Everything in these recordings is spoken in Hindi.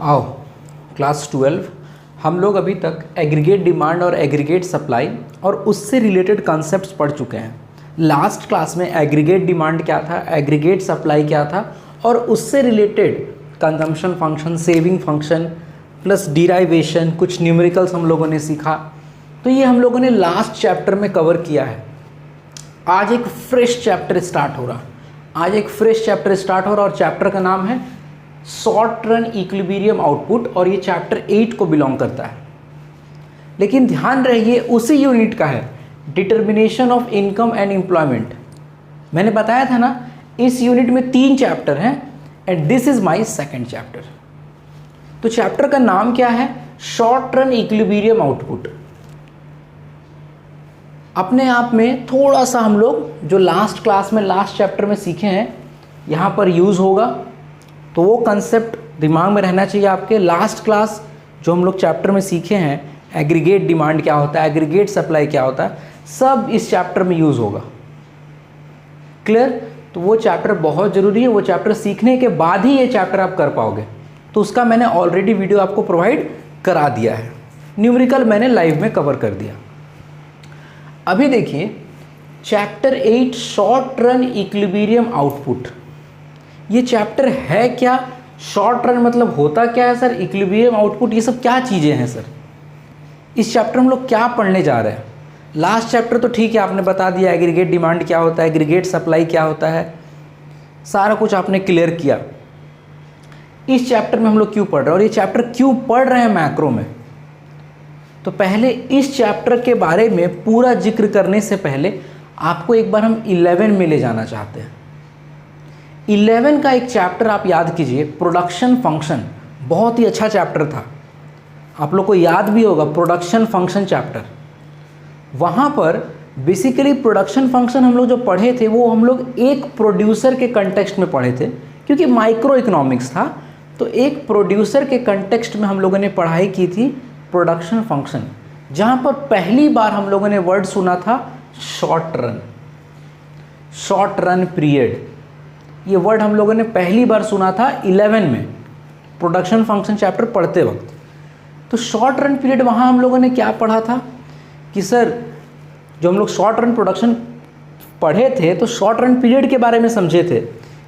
आओ क्लास 12 हम लोग अभी तक एग्रीगेट डिमांड और एग्रीगेट सप्लाई और उससे रिलेटेड कॉन्सेप्ट्स पढ़ चुके हैं। लास्ट क्लास में एग्रीगेट डिमांड क्या था, एग्रीगेट सप्लाई क्या था और उससे related consumption function, saving function plus derivation, कुछ न्यूमेरिकल्स हम लोगों ने सीखा। तो ये हम लोगों ने लास्ट चैप्टर में कवर किया है। आज एक फ्रेश चैप्टर स्टार्ट हो रहा और चैप्टर का नाम है शॉर्ट रन इक्विलिब्रियम आउटपुट और ये चैप्टर 8 को बिलोंग करता है। लेकिन ध्यान रहिए उसी यूनिट का है, determination of income and employment. मैंने बताया था ना इस यूनिट में 3 चैप्टर हैं and this is my second chapter. तो चैप्टर का नाम क्या है? Short run equilibrium output. अपने आप में थोड़ा सा हम लोग जो लास्ट क्लास में लास्ट चैप्टर में सीखे हैं यहाँ पर यूज़ होगा, तो वो कंसेप्ट दिमाग में रहना चाहिए आपके। लास्ट क्लास जो हम लोग चैप्टर में सीखे हैं, एग्रीगेट डिमांड क्या होता है, एग्रीगेट सप्लाई क्या होता है, सब इस चैप्टर में यूज़ होगा। क्लियर? तो वो चैप्टर बहुत ज़रूरी है। वो चैप्टर सीखने के बाद ही ये चैप्टर आप कर पाओगे। तो उसका मैंने ऑलरेडी वीडियो आपको प्रोवाइड करा दिया है। न्यूमेरिकल मैंने लाइव में कवर कर दिया। अभी देखिए chapter 8 short run equilibrium output. ये चैप्टर है क्या? शॉर्ट रन मतलब होता क्या है सर? इक्विलिब्रियम आउटपुट, ये सब क्या चीज़ें हैं सर? इस चैप्टर में हम लोग क्या पढ़ने जा रहे हैं? लास्ट चैप्टर तो ठीक है, आपने बता दिया एग्रीगेट डिमांड क्या होता है, एग्रीगेट सप्लाई क्या होता है, सारा कुछ आपने क्लियर किया। इस चैप्टर में हम लोग क्यों पढ़ रहे हैं और ये चैप्टर क्यों पढ़ रहे हैं मैक्रो में? तो पहले इस चैप्टर के बारे में पूरा जिक्र करने से पहले आपको एक बार हम 11 में ले जाना चाहते हैं। 11 का एक चैप्टर आप याद कीजिए, प्रोडक्शन फंक्शन। बहुत ही अच्छा चैप्टर था, आप लोग को याद भी होगा प्रोडक्शन फंक्शन चैप्टर। वहाँ पर बेसिकली प्रोडक्शन फंक्शन हम लोग जो पढ़े थे वो हम लोग एक प्रोड्यूसर के कंटेक्स्ट में पढ़े थे, क्योंकि माइक्रो इकोनॉमिक्स था। तो एक प्रोड्यूसर के कंटेक्स्ट में हम लोगों ने पढ़ाई की थी प्रोडक्शन फंक्शन, जहाँ पर पहली बार हम लोगों ने वर्ड सुना था short run, short run period. ये वर्ड हम लोगों ने पहली बार सुना था 11 में प्रोडक्शन फंक्शन चैप्टर पढ़ते वक्त। तो शॉर्ट रन पीरियड वहाँ हम लोगों ने क्या पढ़ा था कि सर जो हम लोग शॉर्ट रन प्रोडक्शन पढ़े थे तो शॉर्ट रन पीरियड के बारे में समझे थे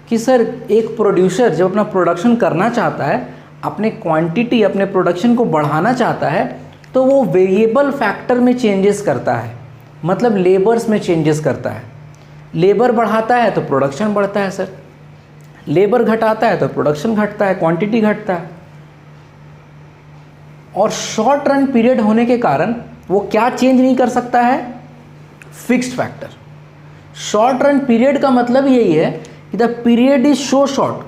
कि सर एक प्रोड्यूसर जब अपना प्रोडक्शन करना चाहता है, अपने क्वांटिटी अपने प्रोडक्शन को बढ़ाना चाहता है, तो वो वेरिएबल फैक्टर में चेंजेस करता है, मतलब लेबर्स में चेंजेस करता है। लेबर बढ़ाता है तो प्रोडक्शन बढ़ता है सर, लेबर घटाता है तो प्रोडक्शन घटता है, क्वांटिटी घटता है। और शॉर्ट रन पीरियड होने के कारण वो क्या चेंज नहीं कर सकता है? Fixed factor. Short run period का मतलब यही है कि the period is so short,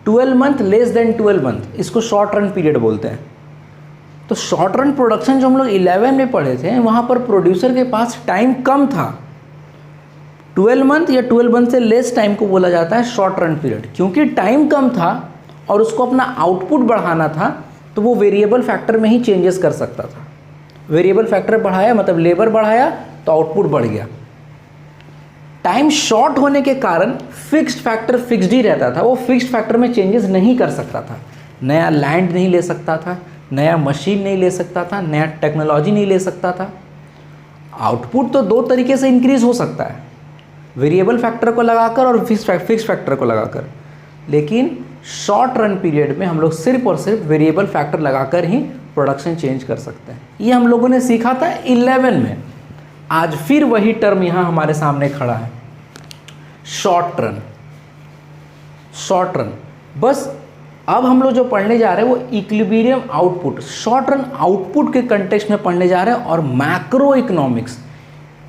12 month less than 12 month, इसको शॉर्ट रन पीरियड बोलते हैं। तो शॉर्ट रन प्रोडक्शन जो हम लोग 11 में पढ़े थे, वहाँ पर प्रोड्यूसर के पास टाइम कम था। 12 मंथ या 12 मंथ से लेस टाइम को बोला जाता है शॉर्ट रन पीरियड। क्योंकि टाइम कम था और उसको अपना आउटपुट बढ़ाना था, तो वो वेरिएबल फैक्टर में ही चेंजेस कर सकता था। वेरिएबल फैक्टर बढ़ाया मतलब लेबर बढ़ाया तो आउटपुट बढ़ गया। टाइम शॉर्ट होने के कारण फिक्स्ड फैक्टर फिक्स्ड ही रहता था, वो फिक्स्ड फैक्टर में चेंजेस नहीं कर सकता था। नया लैंड नहीं ले सकता था, नया मशीन नहीं ले सकता था, नया टेक्नोलॉजी नहीं ले सकता था। आउटपुट तो 2 तरीके से इंक्रीज हो सकता है, वेरिएबल फैक्टर को लगाकर और फिक्स फैक्टर को लगाकर। लेकिन शॉर्ट रन पीरियड में हम लोग सिर्फ और सिर्फ वेरिएबल फैक्टर लगाकर ही प्रोडक्शन चेंज कर सकते हैं। ये हम लोगों ने सीखा था 11 में। आज फिर वही टर्म यहाँ हमारे सामने खड़ा है, शॉर्ट रन। शॉर्ट रन बस अब हम लोग जो पढ़ने जा रहे हैं वो equilibrium output, short run output के कंटेक्स्ट में पढ़ने जा रहे हैं। और मैक्रो इकोनॉमिक्स,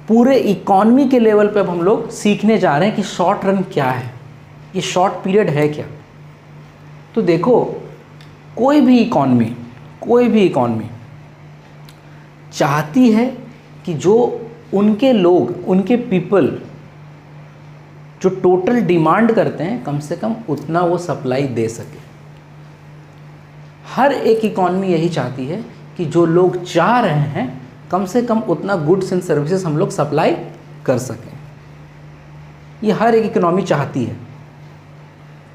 पूरे इकॉनमी के लेवल पे अब हम लोग सीखने जा रहे हैं कि शॉर्ट रन क्या है, ये शॉर्ट पीरियड है क्या। तो देखो कोई भी इकॉनमी चाहती है कि जो उनके लोग, उनके पीपल जो टोटल डिमांड करते हैं, कम से कम उतना वो सप्लाई दे सके। हर एक इकॉनमी यही चाहती है कि जो लोग चाह रहे हैं कम से कम उतना गुड्स एंड सर्विसेज हम लोग सप्लाई कर सकें। ये हर एक इकोनॉमी चाहती है।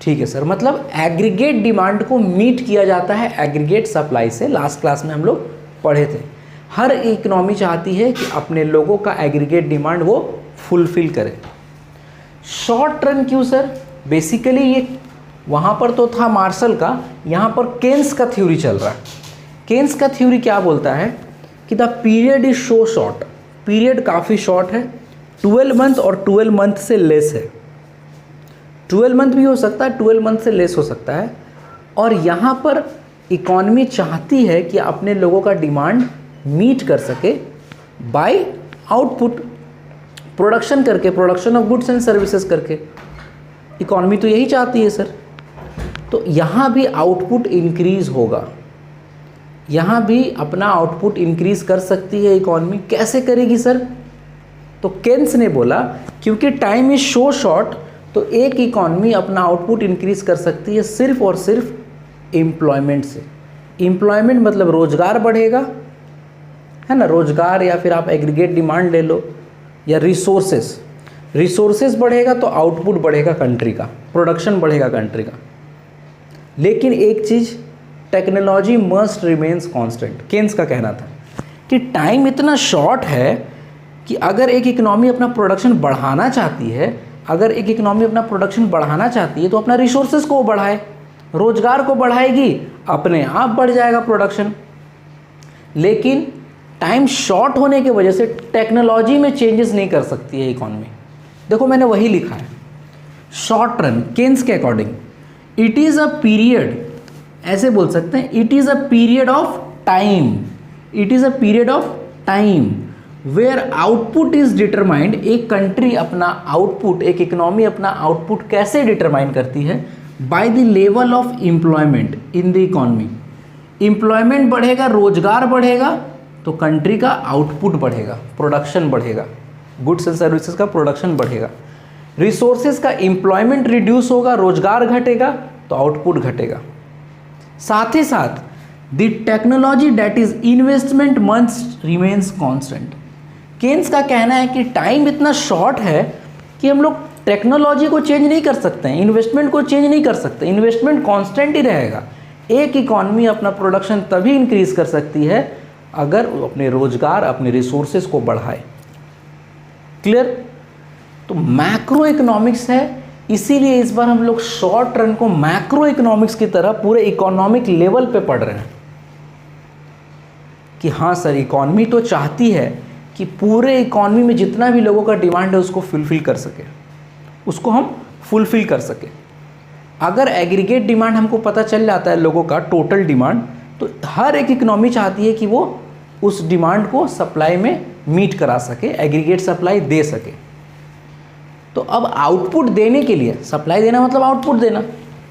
ठीक है सर, मतलब एग्रीगेट डिमांड को मीट किया जाता है एग्रीगेट सप्लाई से। लास्ट क्लास में हम लोग पढ़े थे। हर इकोनॉमी चाहती है कि अपने लोगों का एग्रीगेट डिमांड वो फुलफिल करे। शॉर्ट रन क्यों सर? बेसिकली ये वहाँ पर तो था मार्शल का, यहाँ पर केन्स का थ्योरी चल रहा है। केन्स का थ्योरी क्या बोलता है कि the period is so short, period काफ़ी शॉर्ट है, 12 मंथ और 12 मंथ से लेस है। 12 मंथ भी हो सकता है, 12 मंथ से लेस हो सकता है। और यहाँ पर इकॉनमी चाहती है कि अपने लोगों का डिमांड मीट कर सके बाय आउटपुट, प्रोडक्शन करके, production of goods and services करके। इकॉनमी तो यही चाहती है सर। तो यहाँ भी आउटपुट इंक्रीज होगा, यहाँ भी अपना आउटपुट इंक्रीज कर सकती है इकॉनमी। कैसे करेगी सर? तो केन्स ने बोला क्योंकि टाइम इज सो शॉर्ट, तो एक इकॉनमी अपना आउटपुट इंक्रीज कर सकती है सिर्फ और सिर्फ एम्प्लॉयमेंट से। एम्प्लॉयमेंट मतलब रोजगार बढ़ेगा, है ना, रोजगार, या फिर आप एग्रीगेट डिमांड ले लो, या रिसोर्सेस। रिसोर्सेस बढ़ेगा तो आउटपुट बढ़ेगा कंट्री का, प्रोडक्शन बढ़ेगा कंट्री का। लेकिन एक चीज़, technology must remains constant. Keynes का कहना था कि टाइम इतना शॉर्ट है कि अगर एक इकोनॉमी अपना प्रोडक्शन बढ़ाना चाहती है, अगर एक इकोनॉमी अपना प्रोडक्शन बढ़ाना चाहती है तो अपना रिसोर्सेज को बढ़ाए, रोजगार को बढ़ाएगी, अपने आप बढ़ जाएगा प्रोडक्शन। लेकिन टाइम शॉर्ट होने की वजह से टेक्नोलॉजी में चेंजेस नहीं कर सकती है इकॉनमी। देखो मैंने वही लिखा है, शॉर्ट रन केन्स के according it is a period, ऐसे बोल सकते हैं, it is a period of time, it is a period of time where output is determined. एक कंट्री अपना आउटपुट, एक इकोनॉमी अपना आउटपुट कैसे डिटरमाइन करती है? By the level of employment in the economy. Employment बढ़ेगा, रोजगार बढ़ेगा, तो कंट्री का आउटपुट बढ़ेगा, प्रोडक्शन बढ़ेगा, गुड्स एंड सर्विसेज का प्रोडक्शन बढ़ेगा। रिसोर्सेज का एम्प्लॉयमेंट रिड्यूस होगा, रोजगार घटेगा, तो आउटपुट घटेगा। साथ ही साथ the technology that is investment must remains constant. Keynes का कहना है कि टाइम इतना शॉर्ट है कि हम लोग टेक्नोलॉजी को चेंज नहीं कर सकते हैं, इन्वेस्टमेंट को चेंज नहीं कर सकते, इन्वेस्टमेंट कांस्टेंट ही रहेगा। एक इकॉनमी अपना प्रोडक्शन तभी इंक्रीज कर सकती है अगर वो अपने रोजगार, अपने रिसोर्सेज को बढ़ाए। क्लियर? तो मैक्रो इकोनॉमिक्स है, इसीलिए इस बार हम लोग शॉर्ट रन को मैक्रो इकोनॉमिक्स की तरह पूरे इकोनॉमिक लेवल पे पढ़ रहे हैं कि हाँ सर, इकॉनमी तो चाहती है कि पूरे इकॉनमी में जितना भी लोगों का डिमांड है उसको फुलफिल कर सके, उसको हम फुलफिल कर सके। अगर एग्रीगेट डिमांड हमको पता चल जाता है लोगों का टोटल डिमांड, तो हर एक इकोनॉमी चाहती है कि वो उस डिमांड को सप्लाई में मीट करा सके, एग्रीगेट सप्लाई दे सके। तो अब आउटपुट देने के लिए, सप्लाई देना मतलब आउटपुट देना,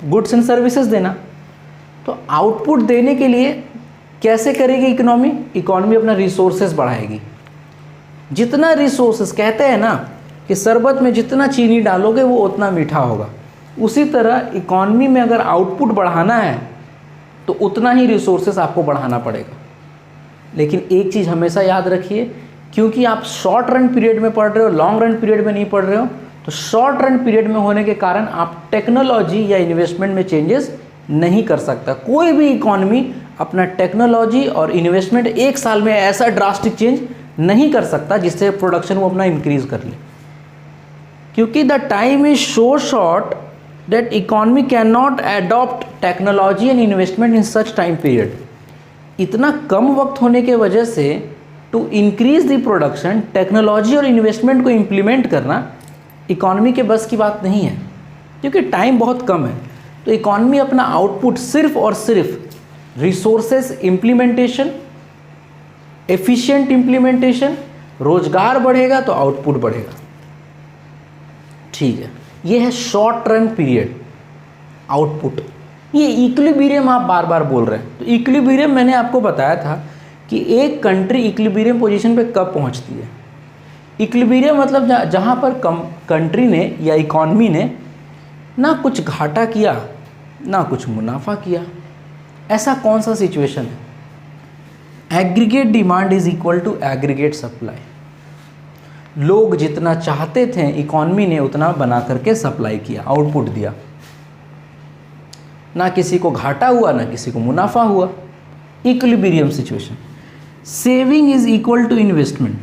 गुड्स एंड सर्विसेज देना, तो आउटपुट देने के लिए कैसे करेगी इकोनॉमी? इकोनॉमी अपना रिसोर्सेज बढ़ाएगी। जितना रिसोर्सेज, कहते हैं ना कि शरबत में जितना चीनी डालोगे वो उतना मीठा होगा, उसी तरह इकोनॉमी में अगर आउटपुट बढ़ाना है तो उतना ही रिसोर्सेज आपको बढ़ाना पड़ेगा। लेकिन एक चीज़ हमेशा याद रखिए, क्योंकि आप शॉर्ट रन पीरियड में पढ़ रहे हो, लॉन्ग रन पीरियड में नहीं पढ़ रहे हो, तो शॉर्ट रन पीरियड में होने के कारण आप टेक्नोलॉजी या इन्वेस्टमेंट में चेंजेस नहीं कर सकता। कोई भी इकॉनमी अपना टेक्नोलॉजी और इन्वेस्टमेंट एक साल में ऐसा ड्रास्टिक चेंज नहीं कर सकता जिससे प्रोडक्शन वो अपना इंक्रीज कर ले, क्योंकि the time is so short that economy can not adopt technology and investment in such time period. इतना कम वक्त होने के वजह से to increase the production, technology और इन्वेस्टमेंट को इम्प्लीमेंट करना इकॉनमी के बस की बात नहीं है, क्योंकि टाइम बहुत कम है। तो इकॉनमी अपना आउटपुट सिर्फ और सिर्फ रिसोर्सेज इम्प्लीमेंटेशन, एफिशिएंट इम्प्लीमेंटेशन, रोजगार बढ़ेगा तो आउटपुट बढ़ेगा। ठीक है, ये है शॉर्ट रन पीरियड आउटपुट। ये इक्विलिब्रियम आप बार बार बोल रहे हैं, तो इक्विलिब्रियम मैंने आपको बताया था कि एक कंट्री इक्विलिब्रियम पोजीशन पे कब पहुंचती है। इक्विलिब्रियम मतलब जहाँ पर कंट्री ने या इकॉनमी ने ना कुछ घाटा किया ना कुछ मुनाफा किया, ऐसा कौन सा सिचुएशन है? Aggregate demand is equal to aggregate supply. लोग जितना चाहते थे इकॉनमी ने उतना बना करके सप्लाई किया, आउटपुट दिया। ना किसी को घाटा हुआ ना किसी को मुनाफा हुआ, equilibrium situation. Saving is equal to investment,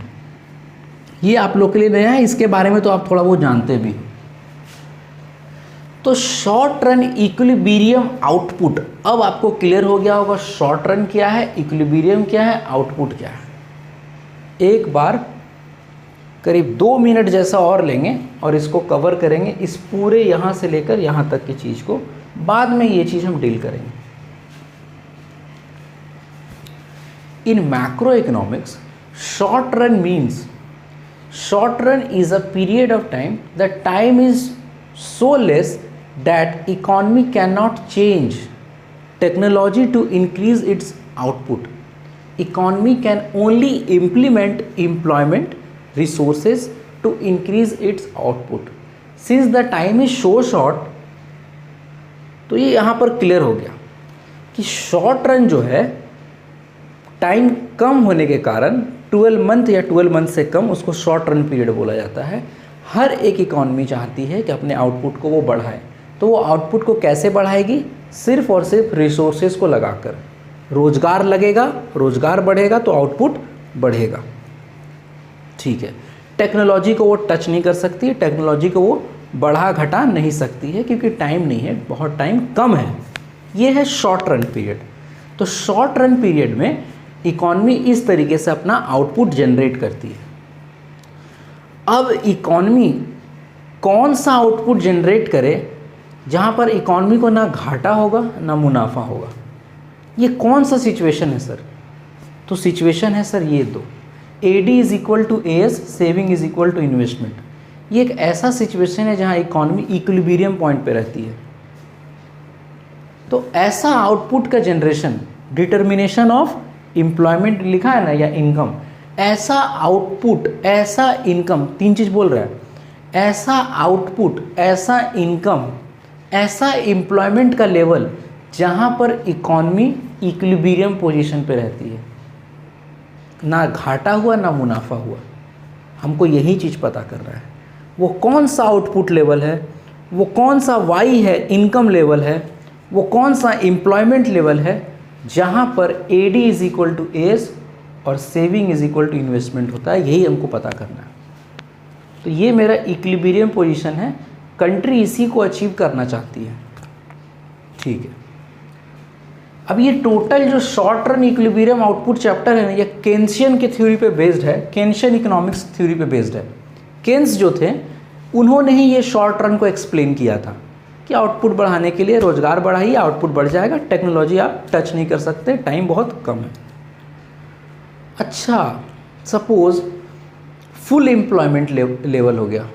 ये आप लोग के लिए नया है, इसके बारे में तो आप थोड़ा बहुत जानते भी हो। तो शॉर्ट रन इक्विलिब्रियम आउटपुट, अब आपको क्लियर हो गया होगा शॉर्ट रन क्या है, इक्विलिब्रियम क्या है, आउटपुट क्या है। एक बार करीब 2 मिनट जैसा और लेंगे और इसको कवर करेंगे, इस पूरे यहाँ से लेकर यहाँ तक की चीज़ को, बाद में ये चीज़ हम डील करेंगे। इन macro economics short run means, short run is a period of time, the time is so less that economy cannot change technology to increase its output. Economy can only implement employment resources to increase its output. Since the time is so short, तो ये यहाँ पर क्लियर हो गया कि शॉर्ट रन जो है टाइम कम होने के कारण 12 मंथ या 12 मंथ से कम, उसको शॉर्ट रन पीरियड बोला जाता है। हर एक इकॉनमी चाहती है कि अपने आउटपुट को वो बढ़ाए, तो वो आउटपुट को कैसे बढ़ाएगी, सिर्फ और सिर्फ रिसोर्सेज को लगाकर। रोजगार लगेगा, रोजगार बढ़ेगा तो आउटपुट बढ़ेगा, ठीक है। टेक्नोलॉजी को वो टच नहीं कर सकती, टेक्नोलॉजी को वो बढ़ा घटा नहीं सकती है क्योंकि टाइम नहीं है, बहुत टाइम कम है। ये है शॉर्ट रन पीरियड। तो शॉर्ट रन पीरियड में इकॉनमी इस तरीके से अपना आउटपुट जनरेट करती है। अब इकॉनमी कौन सा आउटपुट जनरेट करे जहाँ पर इकॉनमी को ना घाटा होगा ना मुनाफा होगा, ये कौन सा सिचुएशन है सर? तो सिचुएशन है सर ये दो, AD is equal to AS, saving is equal to investment. ये एक ऐसा सिचुएशन है जहाँ इकॉनमी इक्विलिब्रियम पॉइंट पे रहती है। तो ऐसा आउटपुट का जनरेशन, डिटर्मिनेशन ऑफ एम्प्लॉयमेंट लिखा है ना, या इनकम, ऐसा आउटपुट, ऐसा इनकम, 3 चीज़ बोल रहा है, ऐसा आउटपुट, ऐसा इनकम, ऐसा एम्प्लॉयमेंट का लेवल जहाँ पर इकॉनमी इक्विलिब्रियम पोजीशन पे रहती है, ना घाटा हुआ ना मुनाफा हुआ। हमको यही चीज़ पता कर रहा है वो कौन सा आउटपुट लेवल है, वो कौन सा Y है, इनकम लेवल है, वो कौन सा एम्प्लॉयमेंट लेवल है जहाँ पर AD is equal to AS और saving is equal to investment होता है। यही हमको पता करना है। तो ये मेरा इक्विलिब्रियम पोजीशन है, कंट्री इसी को अचीव करना चाहती है, ठीक है। अब ये टोटल जो short run equilibrium output chapter है ना, ये केन्सियन के थ्योरी पे बेस्ड है, केन्सियन इकोनॉमिक्स थ्योरी पे बेस्ड है। केन्स जो थे उन्होंने ही ये शॉर्ट रन को एक्सप्लेन किया था कि आउटपुट बढ़ाने के लिए रोजगार बढ़ाइए, आउटपुट बढ़ जाएगा, टेक्नोलॉजी आप टच नहीं कर सकते, टाइम बहुत कम है। अच्छा, सपोज फुल एम्प्लॉयमेंट लेवल हो गया,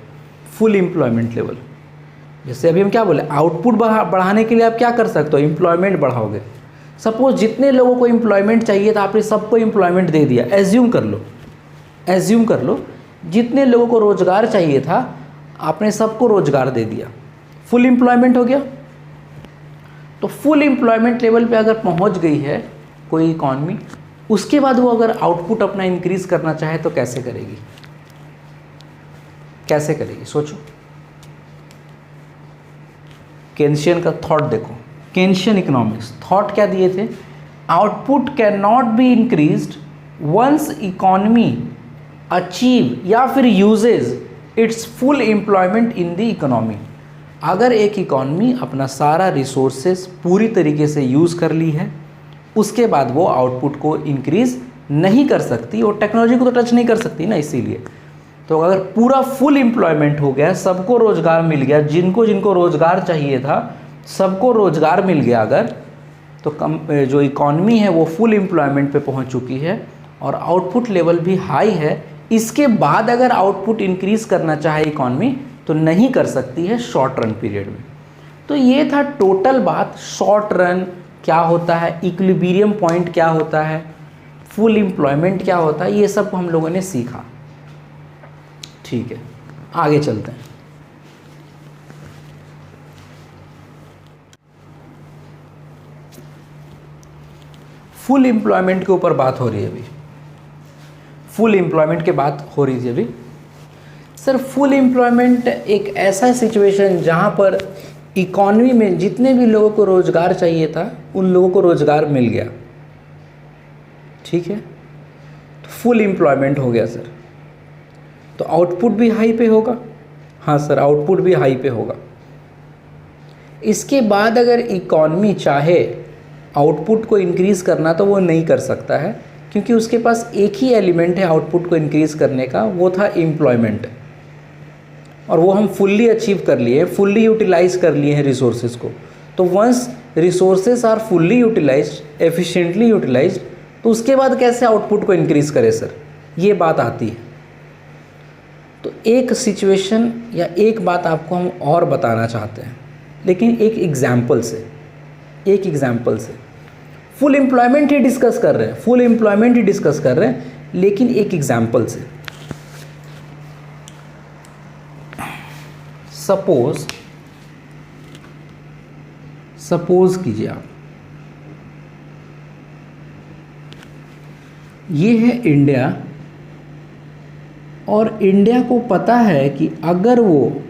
फुल एम्प्लॉयमेंट लेवल, जैसे अभी हम क्या बोले, आउटपुट बढ़ाने के लिए आप क्या कर सकते हो, एम्प्लॉयमेंट बढ़ाओगे। सपोज जितने लोगों को एम्प्लॉयमेंट चाहिए था आपने सबको एम्प्लॉयमेंट दे दिया, एज्यूम कर लो जितने लोगों को रोजगार चाहिए था आपने सबको रोजगार दे दिया, फुल एम्प्लॉयमेंट हो गया। तो फुल एम्प्लॉयमेंट लेवल पे अगर पहुंच गई है कोई इकॉनमी, उसके बाद वो अगर आउटपुट अपना इंक्रीज करना चाहे तो कैसे करेगी, कैसे करेगी, सोचो। केन्सियन का थॉट देखो, केन्सियन इकोनॉमिक्स थॉट क्या दिए थे, output can not be increased once economy achieve या फिर uses its full employment in the economy. अगर एक इकॉनमी अपना सारा रिसोर्सेज पूरी तरीके से यूज़ कर ली है, उसके बाद वो आउटपुट को इंक्रीज़ नहीं कर सकती और टेक्नोलॉजी को तो टच नहीं कर सकती ना, इसीलिए। तो अगर पूरा फुल एम्प्लॉयमेंट हो गया, सबको रोज़गार मिल गया, जिनको जिनको रोज़गार चाहिए था सबको रोज़गार मिल गया अगर, तो जो इकॉनमी है वो फुल एम्प्लॉयमेंट पे पहुंच चुकी है और आउटपुट लेवल भी हाई है, इसके बाद अगर आउटपुट इंक्रीज़ करना चाहे इकॉनमी तो नहीं कर सकती है शॉर्ट रन पीरियड में। तो ये था टोटल बात, शॉर्ट रन क्या होता है, इक्विलिब्रियम पॉइंट क्या होता है, फुल एम्प्लॉयमेंट क्या होता है, ये सब हम लोगों ने सीखा, ठीक है। आगे चलते हैं। फुल एम्प्लॉयमेंट के ऊपर बात हो रही है अभी, फुल एम्प्लॉयमेंट की बात हो रही थी अभी। सर फुल एम्प्लॉयमेंट एक ऐसा सिचुएशन जहाँ पर इकॉनमी में जितने भी लोगों को रोज़गार चाहिए था उन लोगों को रोज़गार मिल गया, ठीक है, तो फुल एम्प्लॉयमेंट हो गया सर। तो आउटपुट भी हाई पे होगा, हाँ सर आउटपुट भी हाई पे होगा। इसके बाद अगर इकॉनमी चाहे आउटपुट को इंक्रीज़ करना तो वो नहीं कर सकता है, क्योंकि उसके पास एक ही एलिमेंट है आउटपुट को इंक्रीज़ करने का, वो था एम्प्लॉयमेंट, और वो हम फुल्ली अचीव कर लिए, फुल्ली यूटिलाइज कर लिए हैं रिसोर्सेज को। तो once resources are fully utilized, efficiently utilized, तो उसके बाद कैसे आउटपुट को इंक्रीज़ करें सर, ये बात आती है। तो एक सिचुएशन या एक बात आपको हम और बताना चाहते हैं, लेकिन एक एग्जाम्पल से, फुल एम्प्लॉयमेंट ही डिस्कस कर रहे हैं, लेकिन एक एग्जाम्पल से। सपोज कीजिए आप, ये है इंडिया, और इंडिया को पता है कि अगर वो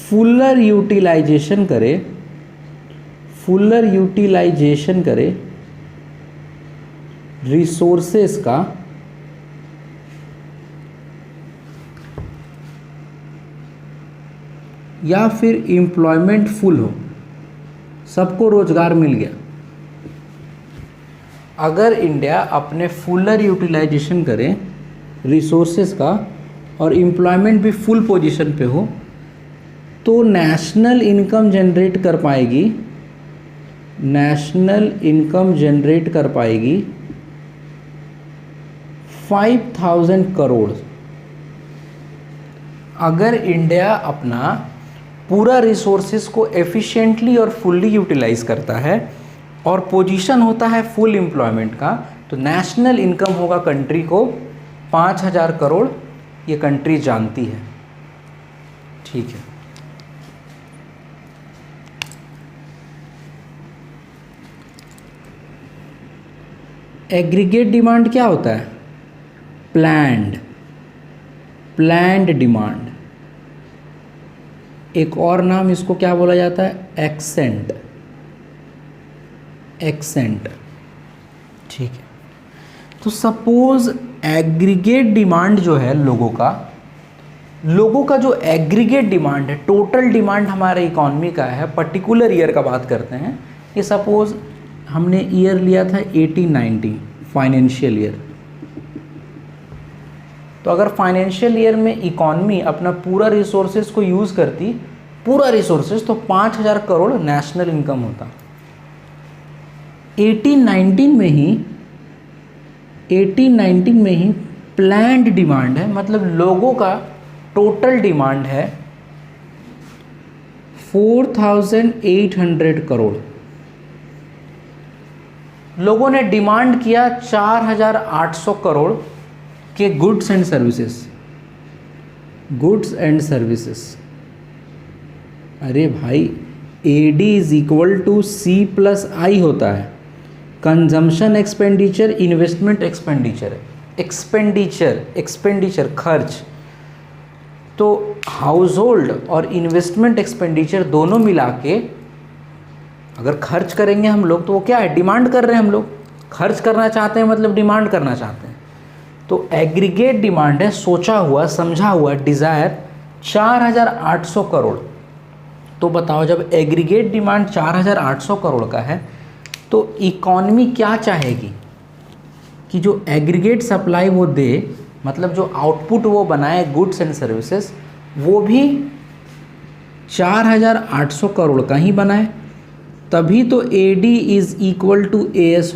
फुलर यूटिलाइजेशन करे रिसोर्सेस का, या फिर एम्प्लॉयमेंट फुल हो, सबको रोजगार मिल गया। अगर इंडिया अपने फुलर यूटिलाइजेशन करे रिसोर्सेस का और एम्प्लॉयमेंट भी फुल पोजीशन पे हो, तो नेशनल इनकम जनरेट कर पाएगी 5000 करोड़। अगर इंडिया अपना पूरा रिसोर्सेज को एफिशिएंटली और फुल्ली यूटिलाइज करता है और पोजीशन होता है फुल एम्प्लॉयमेंट का, तो नेशनल इनकम होगा कंट्री को 5000 करोड़, ये कंट्री जानती है, ठीक है। एग्रीगेट डिमांड क्या होता है? Planned demand. एक और नाम इसको क्या बोला जाता है? एक्सेंट, ठीक है। तो सपोज एग्रीगेट डिमांड जो है लोगों का जो एग्रीगेट डिमांड है, टोटल डिमांड हमारे इकॉनमी का है, पर्टिकुलर ईयर का बात करते हैं, ये सपोज हमने ईयर लिया था 18-19 फाइनेंशियल ईयर। तो अगर फाइनेंशियल ईयर में इकॉनमी अपना पूरा रिसोर्सेज को यूज़ करती, पूरा रिसोर्सेज, तो 5000 करोड़ नेशनल इनकम होता। 18-19 में ही प्लान्ड डिमांड है, मतलब लोगों का टोटल डिमांड है 4800 करोड़। लोगों ने डिमांड किया 4800 करोड़ के गुड्स एंड सर्विसेज। अरे भाई, AD = C+I होता है। कंजम्पशन एक्सपेंडिचर, इन्वेस्टमेंट एक्सपेंडिचर खर्च। तो हाउस होल्ड और इन्वेस्टमेंट एक्सपेंडिचर दोनों मिला के अगर खर्च करेंगे हम लोग, तो वो क्या है? डिमांड कर रहे हैं हम लोग, खर्च करना चाहते हैं, मतलब डिमांड करना चाहते हैं। तो एग्रीगेट डिमांड है, सोचा हुआ समझा हुआ डिज़ायर 4800 करोड़। तो बताओ, जब एग्रीगेट डिमांड 4800 करोड़ का है, तो इकॉनमी क्या चाहेगी कि जो एग्रीगेट सप्लाई वो दे, मतलब जो आउटपुट वो बनाए गुड्स एंड सर्विसेज, वो भी 4800 करोड़ का ही बनाए, तभी तो AD = AS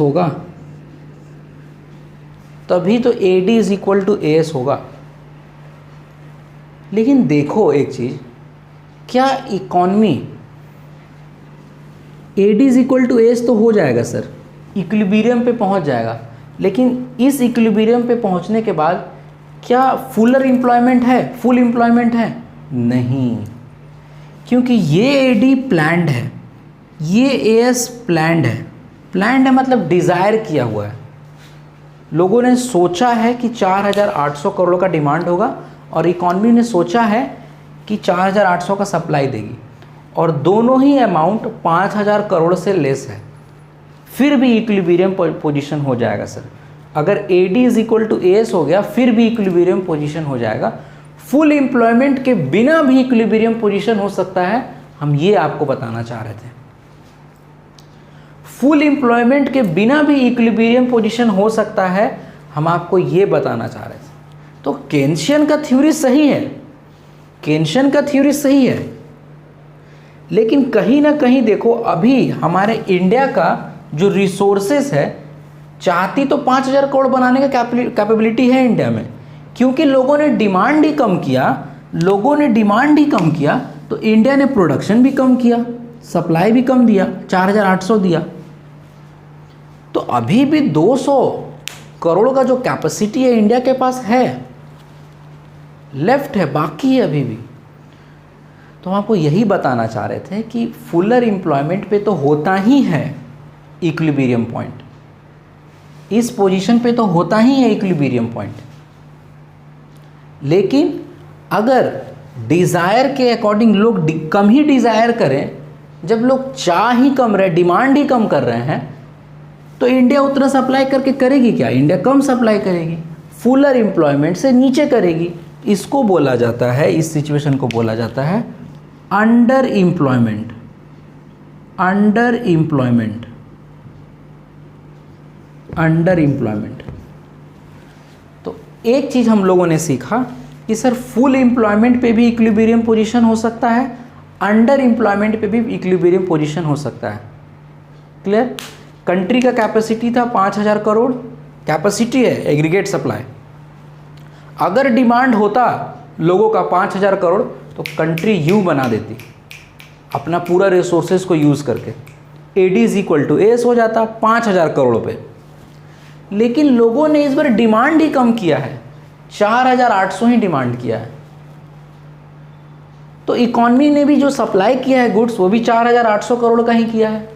होगा, लेकिन देखो एक चीज़, क्या इकॉनमी AD = AS तो हो जाएगा सर, इक्विलिब्रियम पे पहुंच जाएगा, लेकिन इस इक्विलिब्रियम पे पहुंचने के बाद क्या फुल एम्प्लॉयमेंट है? नहीं, क्योंकि ये AD प्लान्ड है, ये AS प्लान्ड है, मतलब डिज़ायर किया हुआ है। लोगों ने सोचा है कि 4800 करोड़ का डिमांड होगा, और इकॉनमी ने सोचा है कि 4800 का सप्लाई देगी, और दोनों ही अमाउंट 5,000 करोड़ से लेस है, फिर भी इक्विलिब्रियम पोजीशन हो जाएगा सर। अगर AD is equal to AS हो गया फिर भी इक्विलिब्रियम पोजीशन हो जाएगा। फुल एम्प्लॉयमेंट के बिना भी इक्विलिब्रियम पोजीशन हो सकता है, हम ये आपको बताना चाह रहे थे। फुल एम्प्लॉयमेंट के बिना भी इक्विलिब्रियम पोजीशन हो सकता है, हम आपको ये बताना चाह रहे थे। तो केन्शियन का थ्योरी सही है, केन्शियन का थ्योरी सही है, लेकिन कहीं ना कहीं देखो अभी हमारे इंडिया का जो रिसोर्सेस है, चाहती तो 5,000 करोड़ बनाने का कैपेबिलिटी है इंडिया में, क्योंकि लोगों ने डिमांड ही कम किया, लोगों ने डिमांड ही कम किया, तो इंडिया ने प्रोडक्शन भी कम किया, सप्लाई भी कम दिया, 4,800 दिया। तो अभी भी 200 करोड़ का जो कैपेसिटी है इंडिया के पास है, लेफ्ट है, बाकी है अभी भी। तो हम आपको यही बताना चाह रहे थे कि फुलर एम्प्लॉयमेंट पे तो होता ही है इक्विलिब्रियम पॉइंट, इस पोजीशन पे तो होता ही है इक्विलिब्रियम पॉइंट, लेकिन अगर डिज़ायर के अकॉर्डिंग लोग कम ही डिज़ायर करें, जब लोग चाह ही कम रहे, डिमांड ही कम कर रहे हैं, तो इंडिया उतना सप्लाई करके करेगी क्या? इंडिया कम सप्लाई करेगी, फुलर एम्प्लॉयमेंट से नीचे करेगी। इसको बोला जाता है, इस सिचुएशन को बोला जाता है under employment. Under employment, under employment. तो एक चीज़ हम लोगों ने सीखा कि सर फुल एम्प्लॉयमेंट पे भी इक्विलिब्रियम पोजीशन हो सकता है, अंडर एम्प्लॉयमेंट पे भी इक्विलिब्रियम पोजीशन हो सकता है। क्लियर? कंट्री का कैपेसिटी था 5,000 करोड़, कैपेसिटी है एग्रीगेट सप्लाई। अगर डिमांड होता लोगों का 5,000 करोड़ तो कंट्री यू बना देती अपना पूरा रिसोर्सेज को यूज़ करके, AD is equal to AS हो जाता 5,000 करोड़ पे। लेकिन लोगों ने इस बार डिमांड ही कम किया है, 4,800 ही डिमांड किया है। तो इकॉनमी ने भी जो सप्लाई किया है गुड्स, वो भी 4,800 करोड़ का ही किया है।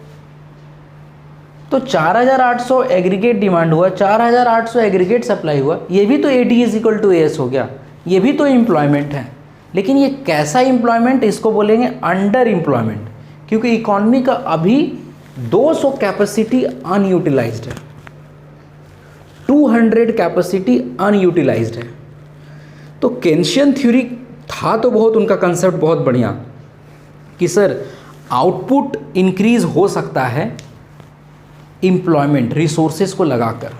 तो 4,800 एग्रीगेट डिमांड हुआ, 4,800 एग्रीगेट सप्लाई हुआ, ये भी तो AD is equal to AS हो गया, ये भी तो एम्प्लॉयमेंट है। लेकिन ये कैसा एम्प्लॉयमेंट? इसको बोलेंगे अंडर एम्प्लॉयमेंट, क्योंकि इकॉनमी का अभी 200 कैपेसिटी अनयूटिलाइज्ड है, 200 कैपेसिटी अनयूटिलाइज्ड है। तो केन्शियन थ्योरी था तो बहुत, उनका कंसेप्ट बहुत बढ़िया कि सर आउटपुट इंक्रीज हो सकता है एम्प्लॉयमेंट रिसोर्सेज को लगाकर,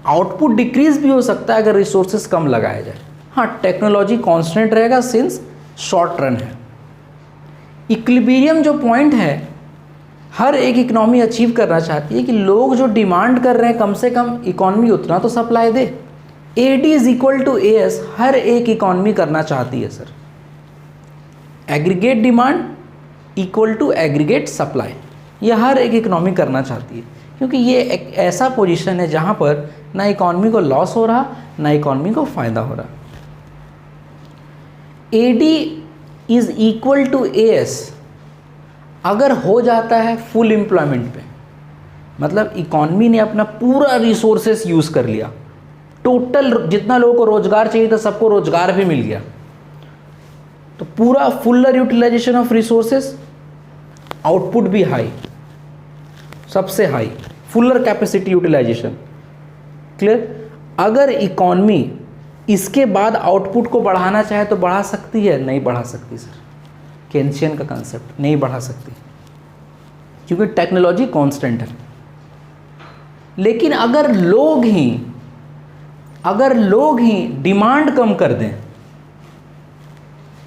आउटपुट डिक्रीज भी हो सकता है अगर रिसोर्सेज कम लगाया जाए। हाँ, टेक्नोलॉजी कांस्टेंट रहेगा सिंस शॉर्ट रन है। इक्विलिब्रियम जो पॉइंट है हर एक इकोनॉमी अचीव करना चाहती है कि लोग जो डिमांड कर रहे हैं कम से कम इकोनॉमी उतना तो सप्लाई दे। AD is equal to AS हर एक इकोनॉमी करना चाहती है sir. Aggregate demand equal to aggregate supply, ये हर एक इकोनॉमी करना चाहती है, क्योंकि ये एक ऐसा पोजीशन है जहाँ पर ना इकोनॉमी को लॉस हो रहा ना इकोनॉमी को फ़ायदा हो रहा। AD is equal to AS अगर हो जाता है फुल एम्प्लॉयमेंट पे, मतलब इकोनॉमी ने अपना पूरा रिसोर्सेस यूज़ कर लिया, टोटल जितना लोगों को रोजगार चाहिए था सबको रोजगार भी मिल गया, तो पूरा fuller utilization of resources, output भी हाई, सबसे high fuller capacity utilization. Clear? अगर इकोनॉमी इसके बाद आउटपुट को बढ़ाना चाहे तो बढ़ा सकती है? नहीं बढ़ा सकती सर, केन्शियन का कंसेप्ट नहीं बढ़ा सकती, क्योंकि टेक्नोलॉजी कांस्टेंट है। लेकिन अगर लोग ही डिमांड कम कर दें,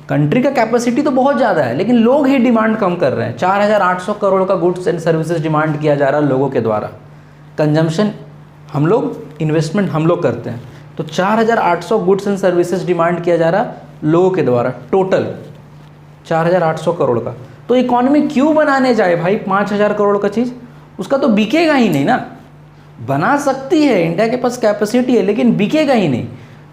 कंट्री का कैपेसिटी तो बहुत ज़्यादा है लेकिन लोग ही डिमांड कम कर रहे हैं, 4,800 करोड़ का गुड्स एंड सर्विसेज डिमांड किया जा रहा है लोगों के द्वारा, कंजम्पशन हम लोग, इन्वेस्टमेंट हम लोग करते हैं, तो 4,800 गुड्स एंड सर्विसेज डिमांड किया जा रहा लोगों के द्वारा, टोटल 4,800 करोड़ का। तो इकॉनमी क्यों बनाने जाए भाई 5,000 करोड़ का चीज़? उसका तो बिकेगा ही नहीं ना। बना सकती है, इंडिया के पास कैपेसिटी है, लेकिन बिकेगा ही नहीं।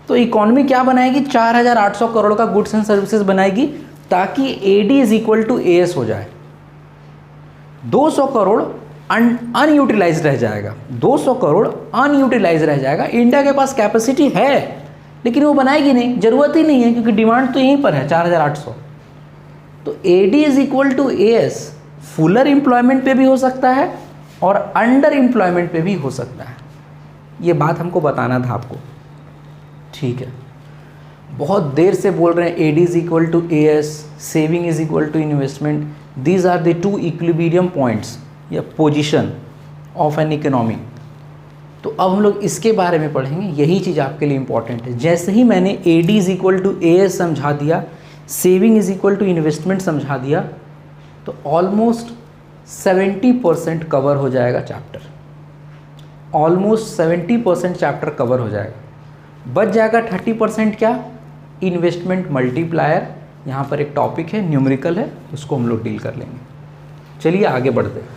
तो इकॉनमी क्या बनाएगी? 4,800 करोड़ का गुड्स एंड सर्विसेज बनाएगी ताकि AD is equal to AS हो जाए। 200 करोड़ अनयूटिलाइज रह जाएगा, 200 करोड़ अनयूटिलाइज रह जाएगा। इंडिया के पास कैपेसिटी है लेकिन वो बनाएगी नहीं, ज़रूरत ही नहीं है, क्योंकि डिमांड तो यहीं पर है 4,800। तो AD is equal to AS fuller employment पे भी हो सकता है और अंडर एम्प्लॉयमेंट पे भी हो सकता है। ये बात हमको बताना था आपको, ठीक है। बहुत देर से बोल रहे हैं AD is equal to AS, saving is equal to investment, these are the two equilibrium points या पोजीशन ऑफ एन इकोनॉमी। तो अब हम लोग इसके बारे में पढ़ेंगे, यही चीज़ आपके लिए इंपॉर्टेंट है। जैसे ही मैंने AD is equal to AS समझा दिया, saving is equal to investment समझा दिया, तो ऑलमोस्ट 70% कवर हो जाएगा चैप्टर। ऑलमोस्ट 70% चैप्टर कवर हो जाएगा। बच जाएगा 30% क्या, इन्वेस्टमेंट मल्टीप्लायर। यहाँ पर एक टॉपिक है, न्यूमेरिकल है, उसको हम लोग डील कर लेंगे। चलिए आगे बढ़ते हैं।